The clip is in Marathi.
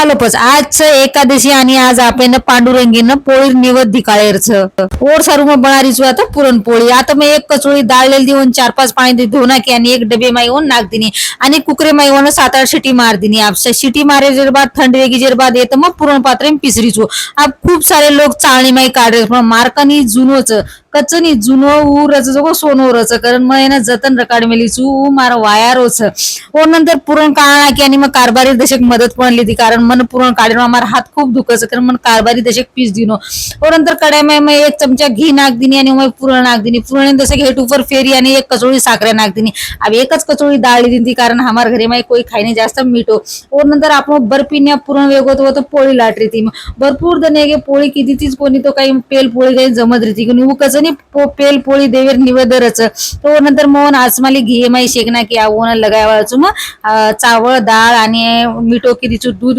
चालोपच आज एकादशी आणि आज आपण पांडुरंगीनं पोळी निवद दिकाळेरच ओर सारू मग बनारीच आता पुरणपोळी आता मी एक कचोळी डाळलेली देऊन 4-5 पाणी धुवून की आणि एक डबे माई होऊन नाक दिनी आणि कुकरे माई होऊन 7-8 शिटी मार दिनी आप शिटी मारे जर बाद थंड वेगी जर बाद येतं मग पुरण पात्र पिसरीचो आप खूप सारे लोक चाळणी माई काढे मार्कानी जुनोच कचनी जुनो उरच जगो सोनोरच कारण मग ना जतन रकाड मेली चू मार वायारोच ओ नंतर पुरण काढा की आणि मग कारभारी दशक मदत पण लिहिली कारण मन पुरण काढून मार हात खूप दुखच कारण मन कारभारी दशक पीस दिनो ओ नंतर कड्या मग एक चमचा घी नाक दिनी आणि मग पुरण नाक दिनी पुरण दशक हेट ऊपर फेरी आणि एक कचोळी साखरे नाक दिनी अब एकच कचोळी डाळ दिनी कारण हमार घरी में कोई खाईने जास्त मीठो और नंतर आपण बर्फीने पुरण वेगवत होतं पोळी लाट रीती भरपूर दने गे पोळी किती तीच कोणी तो काही पेल पोळी काही जमत रीती उकच पेल पोळी देवेर निवेदरच तो नंतर मोहन आसमाली घी माई शेकना की आवून लगावायचो मग चावळ डाळ आणि मिठो किती दूध